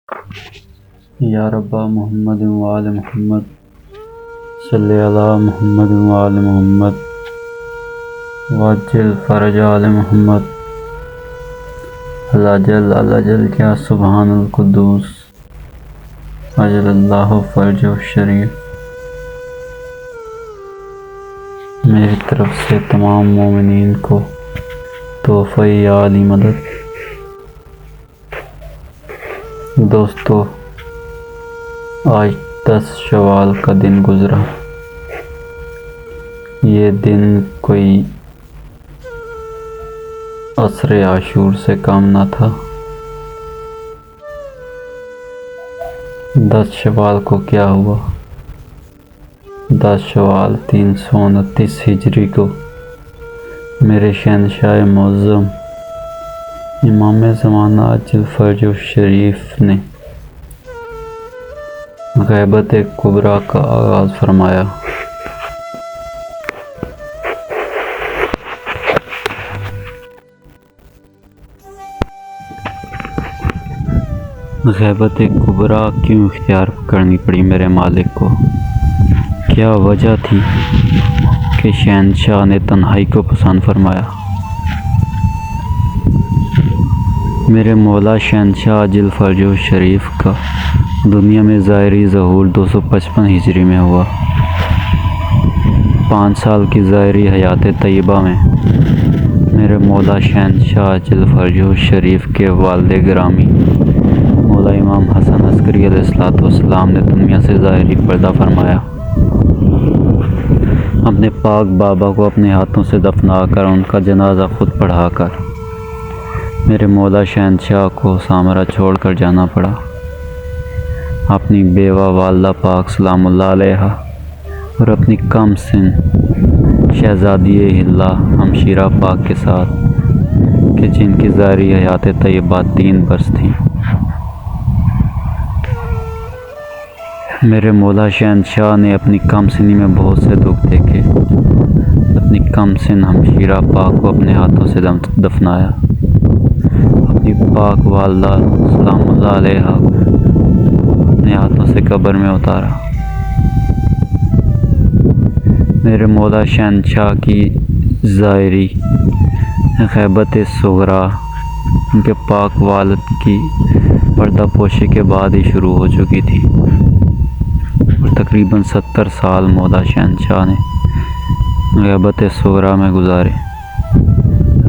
یا ربا محمد وآل محمد صلی علی محمد وآل محمد وعجل فرج آل محمد العجل العجل یا سبحان القدوس عجل اللہ فرج الشریف۔ میری طرف سے تمام مومنین کو تحفہ عالی مدد۔ دوستو، آج 10 شوال کا دن گزرا۔ یہ دن کوئی عصر عاشور سے کم نہ تھا۔ 10 شوال کو کیا ہوا؟ 10 شوال 329 ہجری کو میرے شہنشاہ معظم امام زمانہ عاجل فرج الشریف نے غیبت کبریٰ کا آغاز فرمایا۔ غیبت کبریٰ کیوں اختیار کرنی پڑی میرے مالک کو؟ کیا وجہ تھی کہ شہنشاہ نے تنہائی کو پسند فرمایا؟ میرے مولا شہنشاہ عاجل فرج الشریف کا دنیا میں ظاہری ظہور 255 ہجری میں ہوا۔ 5 سال کی ظاہری حیات طیبہ میں میرے مولا شہنشاہ عاجل فرج الشریف کے والد گرامی مولا امام حسن عسکری علیہ السلام نے دنیا سے ظاہری پردہ فرمایا۔ اپنے پاک بابا کو اپنے ہاتھوں سے دفنا کر ان کا جنازہ خود پڑھا کر میرے مولا شہنشاہ کو سامرا چھوڑ کر جانا پڑا۔ اپنی بیوہ والدہ پاک سلام اللہ علیہا اور اپنی کم سن شہزادی ہلا ہمشیرہ پاک کے ساتھ کہ جن کی ظاہری حیات طیبہ 3 برس تھیں۔ میرے مولا شہنشاہ نے اپنی کم سنی میں بہت سے دکھ دیکھے۔ اپنی کم سن ہمشیرہ پاک کو اپنے ہاتھوں سے دفنایا۔ اپنی پاک والدہ سلام اللہ علیہا اپنے ہاتھوں سے قبر میں اتارا۔ میرے مولا شہنشاہ کی ظاہری غیبت صغریٰ ان کے پاک والد کی پردہ پوشی کے بعد ہی شروع ہو چکی تھی اور تقریباً 70 سال مولا شہنشاہ نے غیبت صغریٰ میں گزارے۔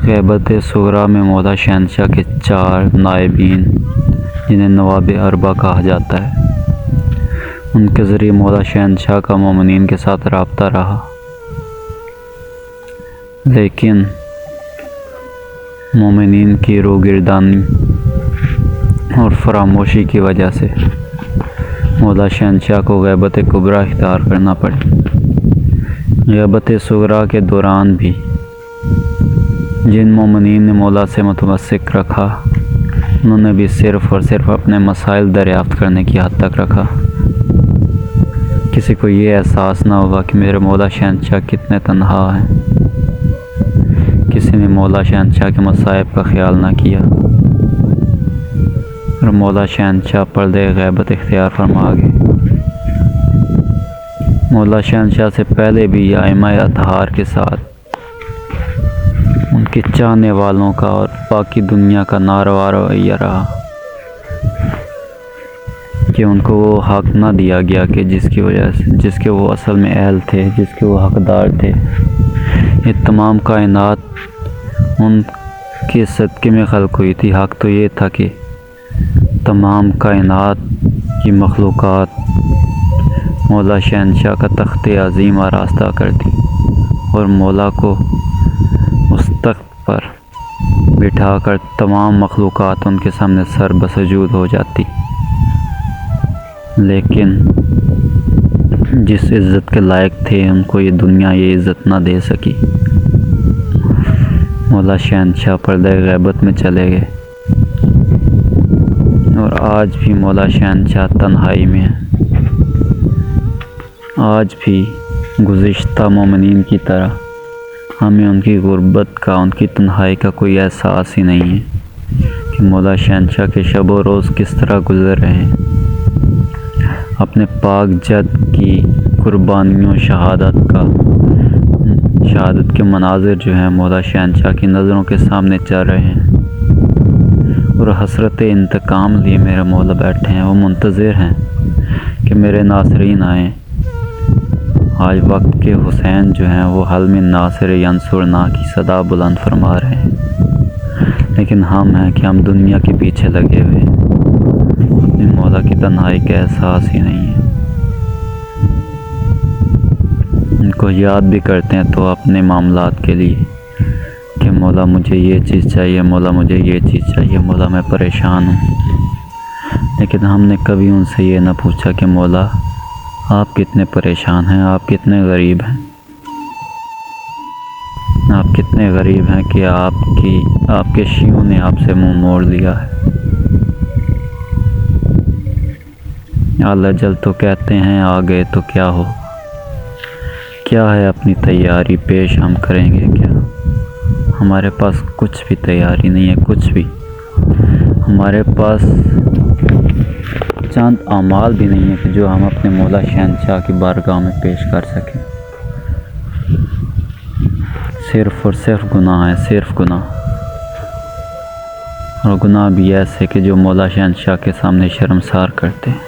غیبت صغریٰ میں مولا شہنشاہ کے 4 نائبین جنہیں نواب اربعہ کہا جاتا ہے، ان کے ذریعے مولا شہنشاہ کا مومنین کے ساتھ رابطہ رہا، لیکن مومنین کی روگردانی اور فراموشی کی وجہ سے مولا شہنشاہ کو غیبت کبریٰ اختیار کرنا پڑی۔ غیبت صغریٰ کے دوران بھی جن مومنین نے مولا سے متمسک رکھا انہوں نے بھی صرف اور صرف اپنے مسائل دریافت کرنے کی حد تک رکھا۔ کسی کو یہ احساس نہ ہوا کہ میرے مولا شہنشاہ کتنے تنہا ہیں۔ کسی نے مولا شہنشاہ کے مصائب کا خیال نہ کیا اور مولا شہنشاہ پردے غیبت اختیار فرما گئے۔ مولا شہنشاہ سے پہلے بھی ائمہ اطہار کے ساتھ ان کے چاہنے والوں کا اور باقی دنیا کا ناروا رویہ رہا کہ ان کو وہ حق نہ دیا گیا کہ جس کے وہ اصل میں اہل تھے، جس کے وہ حقدار تھے۔ یہ تمام کائنات ان کے صدقے میں خلق ہوئی تھی۔ حق تو یہ تھا کہ تمام کائنات کی مخلوقات مولا شہنشاہ کا تخت عظیم آراستہ کرتی اور مولا کو اس تخت پر بٹھا کر تمام مخلوقات ان کے سامنے سر بسجود ہو جاتی، لیکن جس عزت کے لائق تھے ان کو یہ دنیا یہ عزت نہ دے سکی۔ مولا شہنشاہ پردہ غیبت میں چلے گئے اور آج بھی مولا شہنشاہ تنہائی میں ہیں۔ آج بھی گزشتہ مومنین کی طرح ہمیں ان کی غربت کا، ان کی تنہائی کا کوئی احساس ہی نہیں ہے کہ مولا شہنشاہ کے شب و روز کس طرح گزر رہے ہیں، اپنے پاک جد کی قربانیوں شہادت کے مناظر جو ہیں مولا شہنشاہ کی نظروں کے سامنے چل رہے ہیں، اور حسرت انتقام لیے میرے مولا بیٹھے ہیں۔ وہ منتظر ہیں کہ میرے ناصرین آئیں۔ آج وقت کے حسین جو ہیں وہ حل من ناصر ینصرنا کی صدا بلند فرما رہے ہیں، لیکن ہم ہیں کہ ہم دنیا کے پیچھے لگے ہوئے ہیں، اپنے مولا کی تنہائی کا احساس ہی نہیں ہے۔ ان کو یاد بھی کرتے ہیں تو اپنے معاملات کے لیے کہ مولا مجھے یہ چیز چاہیے، مولا مجھے یہ چیز چاہیے، مولا میں پریشان ہوں، لیکن ہم نے کبھی ان سے یہ نہ پوچھا کہ مولا آپ کتنے پریشان ہیں، آپ کتنے غریب ہیں، آپ کتنے غریب ہیں کہ آپ کے شیعوں نے آپ سے منہ موڑ لیا ہے۔ اللہ جل تو کہتے ہیں آ گئے تو کیا ہو، کیا ہے اپنی تیاری پیش ہم کریں گے کیا؟ ہمارے پاس کچھ بھی تیاری نہیں ہے، کچھ بھی۔ ہمارے پاس چند اعمال بھی نہیں ہے کہ جو ہم اپنے مولا شہنشاہ کی بارگاہ میں پیش کر سکیں۔ صرف اور صرف گناہ ہے، صرف گناہ، اور گناہ بھی ایسے کہ جو مولا شہنشاہ کے سامنے شرمسار کرتے ہیں۔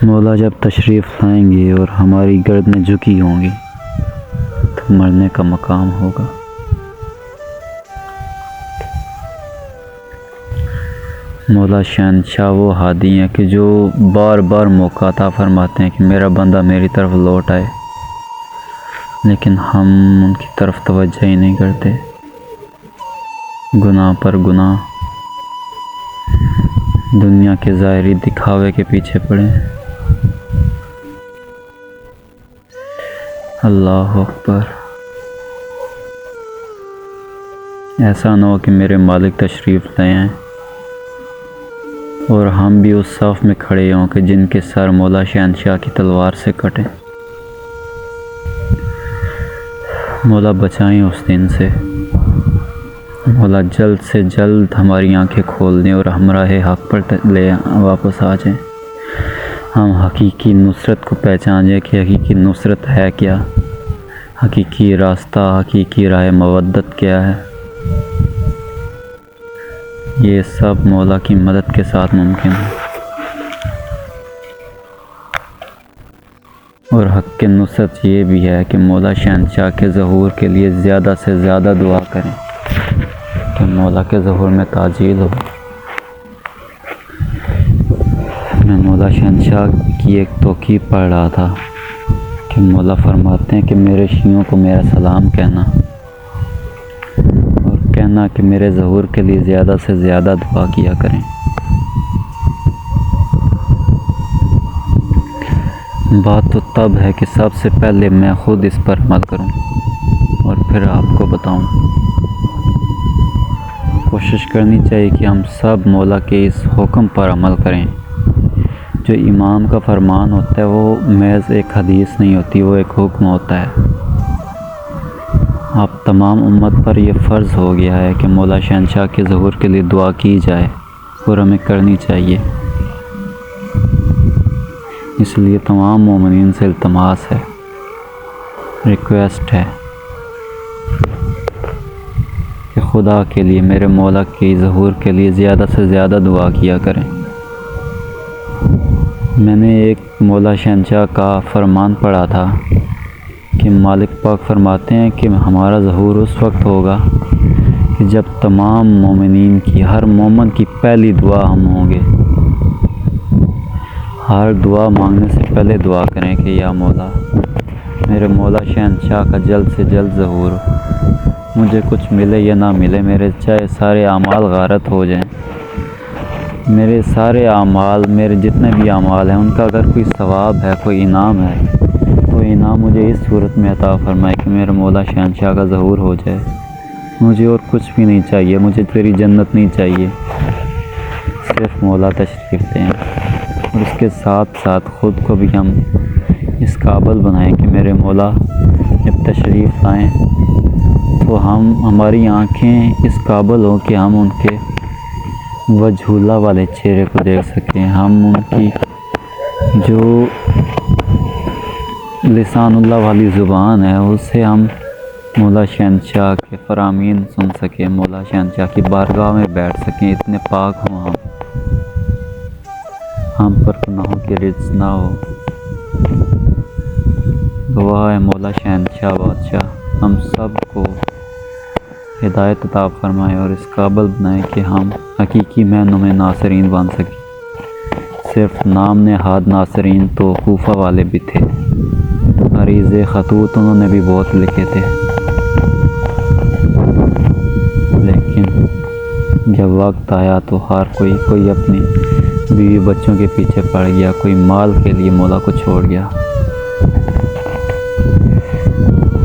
مولا جب تشریف لائیں گے اور ہماری گردنیں جھکی ہوں گی تو مرنے کا مقام ہوگا۔ مولا شہنشاہ وہ ہادی ہیں کہ جو بار بار موقع عطا فرماتے ہیں کہ میرا بندہ میری طرف لوٹ آئے، لیکن ہم ان کی طرف توجہ ہی نہیں کرتے، گناہ پر گناہ، دنیا کے ظاہری دکھاوے کے پیچھے پڑے ہیں۔ اللہ اکبر۔ ایسا نہ ہو کہ میرے مالک تشریف لائے ہیں اور ہم بھی اس صف میں کھڑے ہوں کہ جن کے سر مولا شہنشاہ کی تلوار سے کٹیں۔ مولا بچائیں اس دن سے، مولا جلد سے جلد ہماری آنکھیں کھول دیں اور ہمراہ حق پر لے واپس آ جائیں، ہم حقیقی نصرت کو پہچان جائیں کہ حقیقی نصرت ہے کیا، حقیقی راستہ، حقیقی راہ مودت کیا ہے۔ یہ سب مولا کی مدد کے ساتھ ممکن ہے، اور حق کی نصرت یہ بھی ہے کہ مولا شہنشاہ کے ظہور کے لیے زیادہ سے زیادہ دعا کریں کہ مولا کے ظہور میں تعجیل ہو۔ میں مولا شہنشاہ کی ایک توقیف پڑھ رہا تھا کہ مولا فرماتے ہیں کہ میرے شیعوں کو میرا سلام کہنا، اور کہنا کہ میرے ظہور کے لیے زیادہ سے زیادہ دعا کیا کریں۔ بات تو تب ہے کہ سب سے پہلے میں خود اس پر عمل کروں اور پھر آپ کو بتاؤں۔ کوشش کرنی چاہیے کہ ہم سب مولا کے اس حکم پر عمل کریں۔ جو امام کا فرمان ہوتا ہے وہ محض ایک حدیث نہیں ہوتی، وہ ایک حکم ہوتا ہے۔ اب تمام امت پر یہ فرض ہو گیا ہے کہ مولا شہنشاہ کے ظہور کے لیے دعا کی جائے، اور ہمیں کرنی چاہیے۔ اس لیے تمام مومنین سے التماس ہے، ریکویسٹ ہے کہ خدا کے لیے میرے مولا کے ظہور کے لیے زیادہ سے زیادہ دعا کیا کریں۔ میں نے ایک مولا شہنشاہ کا فرمان پڑھا تھا کہ مالک پاک فرماتے ہیں کہ ہمارا ظہور اس وقت ہوگا کہ جب تمام مومنین کی، ہر مومن کی پہلی دعا ہم ہوں گے۔ ہر دعا مانگنے سے پہلے دعا کریں کہ یا مولا، میرے مولا شہنشاہ کا جلد سے جلد ظہور ہو، مجھے کچھ ملے یا نہ ملے، میرے چاہے سارے اعمال غارت ہو جائیں، میرے سارے اعمال، میرے جتنے بھی اعمال ہیں ان کا اگر کوئی ثواب ہے، کوئی انعام ہے، کوئی انعام مجھے اس صورت میں عطا فرمائے کہ میرے مولا شہنشاہ کا ظہور ہو جائے۔ مجھے اور کچھ بھی نہیں چاہیے، مجھے تیری جنت نہیں چاہیے، صرف مولا تشریف دیں، اور اس کے ساتھ ساتھ خود کو بھی ہم اس قابل بنائیں کہ میرے مولا جب تشریف لائیں تو ہماری آنکھیں اس قابل ہوں کہ ہم ان کے وجہ والے چہرے کو دیکھ سکیں، ہم ان کی جو لسان اللہ والی زبان ہے اس سے ہم مولا شہنشاہ کے فرامین سن سکیں، مولا شہنشاہ کی بارگاہ میں بیٹھ سکیں، اتنے پاک ہوں ہم پر گناہوں کی رجس نہ ہو۔ دعا ہے مولا شہنشاہ بادشاہ ہم سب کو ہدایت عطا فرمائے اور اس قابل بنائے کہ ہم حقیقی معنوں میں ناصرین بن سکیں۔ صرف نام نہاد ناصرین تو کوفہ والے بھی تھے، عریض خطوط انہوں نے بھی بہت لکھے تھے، لیکن جب وقت آیا تو ہر کوئی اپنی بیوی بچوں کے پیچھے پڑ گیا، کوئی مال کے لیے مولا کو چھوڑ گیا۔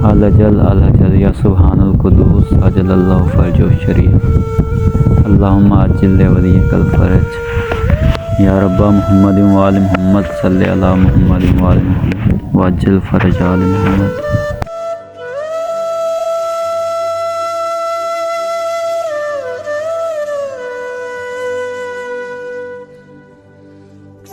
الجل یا سبحان القدوس اجل اللہ فرج و شریف اللہم عجل ولیک الفرج یا رب محمد و آل محمد صلی علی محمد و آل محمد وعجل فرج آل محمد۔